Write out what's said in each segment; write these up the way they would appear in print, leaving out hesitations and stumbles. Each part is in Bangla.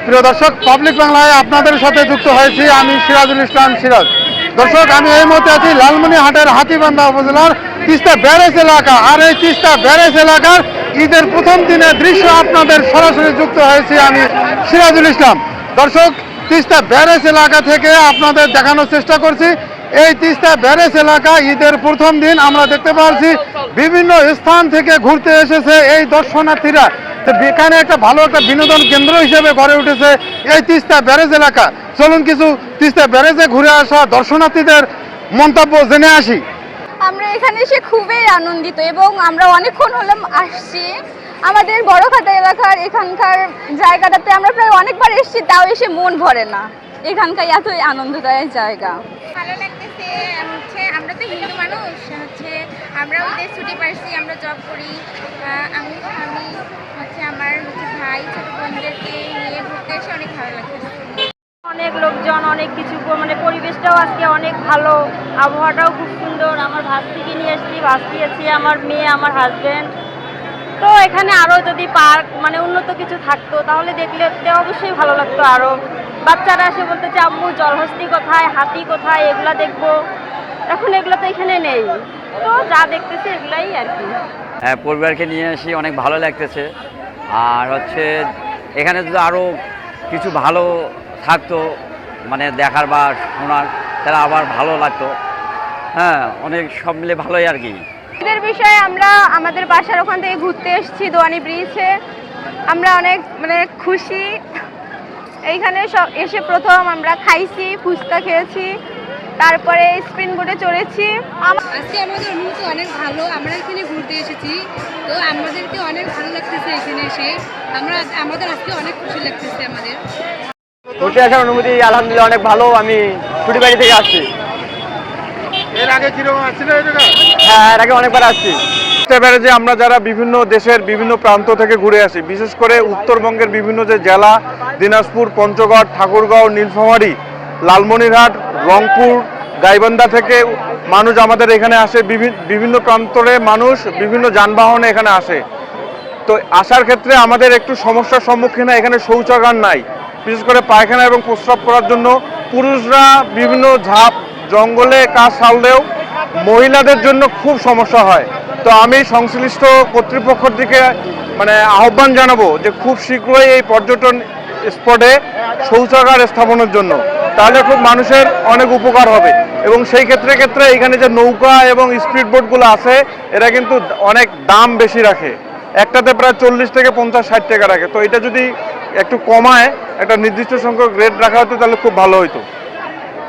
প্রিয় দর্শক, পাবলিক বাংলায় আপনাদের সাথে যুক্ত হয়েছি আমি সিরাজুল ইসলাম সিরাজ। দর্শক, আমি এই মুহূর্তে আছি লালমনিরহাটের হাতীবান্ধা উপজেলার তিস্তা ব্যারেজ এলাকা। আর এই তিস্তা ব্যারেজ এলাকার ঈদের প্রথম দিনের দৃশ্য আপনাদের সরাসরি যুক্ত হয়েছি আমি সিরাজুল ইসলাম। দর্শক, তিস্তা ব্যারেজ এলাকা থেকে আপনাদের দেখানোর চেষ্টা করছি। এই তিস্তা ব্যারেজ এলাকা ঈদের প্রথম দিন আমরা দেখতে পাচ্ছি বিভিন্ন স্থান থেকে ঘুরতে এসেছে এই দর্শনার্থীরা। এখানে একটা ভালো একটা বিনোদন কেন্দ্র হিসেবে গড়ে উঠেছে এই তিস্তা ব্যারেজ এলাকা। চলুন কিছু তিস্তা ব্যারেজে ঘুরে আসা দর্শনার্থীদের মন্তব্য জেনে আসি। আমরা এখানে এসে খুবই আনন্দিত এবং আমরা অনেকক্ষণ হলাম আসছি। আমাদের বড়খাতা এলাকার এখানকার জায়গাটাতে আমরা প্রায় অনেকবার এসেছি, তাও এসে মন ভরে না। এখানকার এতই আনন্দদায়ক জায়গা। ভালো লাগতেছে। আমরা তো হিন্দু মানুষ, আমরা ওদের ছুটি পাইছি, আমরা জব করি। আমি আমার ভাই ছোট বোনদেরকে নিয়ে ঘুরতে এসে অনেক ভালো লাগতেছে। অনেক লোকজন, অনেক কিছু, মানে পরিবেশটাও আজকে অনেক ভালো, আবহাওয়াটাও খুব সুন্দর। আমার ভাস্তিকে নিয়ে এসেছি, ভাস্তি আছে, আমার মেয়ে, আমার হাজব্যান্ড। তো এখানে আরও যদি পার্ক মানে উন্নত কিছু থাকতো তাহলে দেখলে অবশ্যই ভালো লাগতো। আরও বাচ্চারা এসে বলতেছে আম্মু জলহস্তি কোথায়, হাতি কোথায়, এগুলা দেখবো। এখন এগুলো তো এখানে নেই, তো যা দেখতেছে এগুলাই আর কি। হ্যাঁ, পরিবারকে নিয়ে আসি, অনেক ভালো লাগতেছে। আর এখানে যদি আরও কিছু ভালো থাকতো, মানে দেখার বা শোনার, তাহলে আবার ভালো লাগতো। হ্যাঁ, অনেক সব মিলে ভালোই আর কি। ঈদের বিষয়ে আমরা আমাদের বাসার ওখান থেকে ঘুরতে এসেছি দোয়ানি ব্রিজে। আমরা অনেক খুশি। এইখানে এসে প্রথম আমরা খাইছি, ফুচকা খেয়েছি, তারপরে স্পিন বোটে চড়েছি। আজকে আমাদের অনুভূতি অনেক ভালো। আমরা এখানে ঘুরতে এসেছি, তো আমাদেরকে অনেক ভালো লাগতেছে এখানে এসে। আমাদের আজকে অনেক খুশি লাগতেছে। আমাদের ঘুরতে আসার অনুভূতি আলহামদুলিল্লাহ অনেক ভালো। আমি ছুটি বাড়ি থেকে আসছি। এর আগে কিরকম আসছিল এই জায়গা? হ্যাঁ, এর আগে অনেকবার আসছি। তিস্তা ব্যারেজে আমরা যারা বিভিন্ন দেশের বিভিন্ন প্রান্ত থেকে ঘুরে আসি, বিশেষ করে উত্তরবঙ্গের বিভিন্ন যে জেলা, দিনাজপুর, পঞ্চগড়, ঠাকুরগাঁও, নীলফামারী, লালমনিরহাট, রংপুর, গাইবান্ধা থেকে মানুষ আমাদের এখানে আসে। বিভিন্ন প্রান্তরে মানুষ বিভিন্ন যানবাহনে এখানে আসে। তো আসার ক্ষেত্রে আমাদের একটু সমস্যার সম্মুখীন হয়। এখানে শৌচাগার নাই, বিশেষ করে পায়খানা এবং প্রস্রাব করার জন্য। পুরুষরা বিভিন্ন ঝাঁপ জঙ্গলে কাজ সারলেও মহিলাদের জন্য খুব সমস্যা হয়। তো আমি সংশ্লিষ্ট কর্তৃপক্ষের দিকে আহ্বান জানাবো যে খুব শীঘ্রই এই পর্যটন স্পটে শৌচাগার স্থাপনের জন্য, তাহলে খুব মানুষের অনেক উপকার হবে। এবং সেই ক্ষেত্রে এখানে যে নৌকা এবং স্পিড বোটগুলো আছে, এরা কিন্তু অনেক দাম বেশি রাখে। একটাতে প্রায় 40 থেকে 50-60 টাকা রাখে। তো এটা যদি একটু কমায়, একটা নির্দিষ্ট সংখ্যক রেট রাখা হতো, তাহলে খুব ভালো হতো।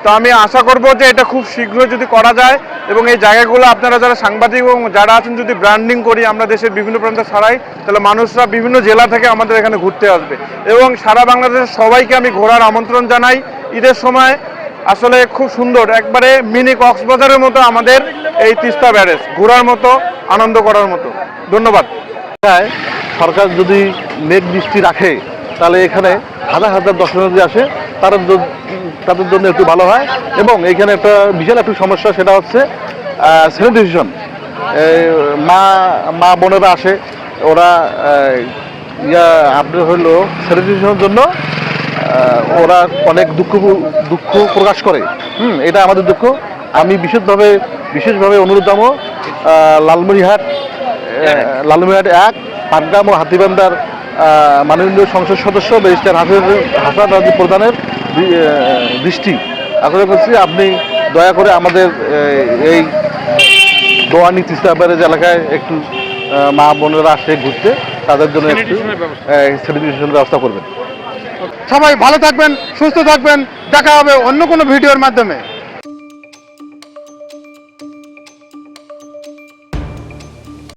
তো আমি আশা করব যে এটা খুব শীঘ্রই যদি করা যায় এবং এই জায়গাগুলো আপনারা যারা সাংবাদিক এবং যারা আছেন যদি ব্র্যান্ডিং করি, আমরা দেশের বিভিন্ন প্রান্তে ছাড়াই, তাহলে মানুষরা বিভিন্ন জেলা থেকে আমাদের এখানে ঘুরতে আসবে। এবং সারা বাংলাদেশের সবাইকে আমি ঘোরার আমন্ত্রণ জানাই। ঈদের সময় আসলে খুব সুন্দর, একবারে মিনি কক্সবাজারের মতো আমাদের এই তিস্তা ব্যারেজ, ঘোরার মতো, আনন্দ করার মতো। ধন্যবাদ। সরকার যদি মেঘ বৃষ্টি রাখে তাহলে এখানে হাজার হাজার দর্শনার্থী আসে, তাদের জন্য একটু ভালো হয়। এবং এখানে একটা বিশাল একটু সমস্যা, সেটা হচ্ছে স্যানিটেশন। মা বোনেরা আসে, ওরা আপনার হলো স্যানিটেশনের জন্য ওরা অনেক দুঃখ প্রকাশ করে। এটা আমাদের দুঃখ। আমি বিশেষভাবে অনুরোধ জানাবো লালমনিরহাট 1 পাটগ্রাম ও হাতীবান্ধার মাননীয় সংসদ সদস্য ব্যারিস্টার হাসান রাজীব প্রধানের দৃষ্টি আকর্ষণ করছি। আপনি দয়া করে আমাদের এই দোয়ানি তিস্তা ব্যারেজ এলাকায় একটু মা বোনেরা আসে ঘুরতে, তাদের জন্য একটু স্যানিটেশনের ব্যবস্থা করবেন। সবাই ভালো থাকবেন, সুস্থ থাকবেন। দেখা হবে অন্য কোনো ভিডিওর মাধ্যমে।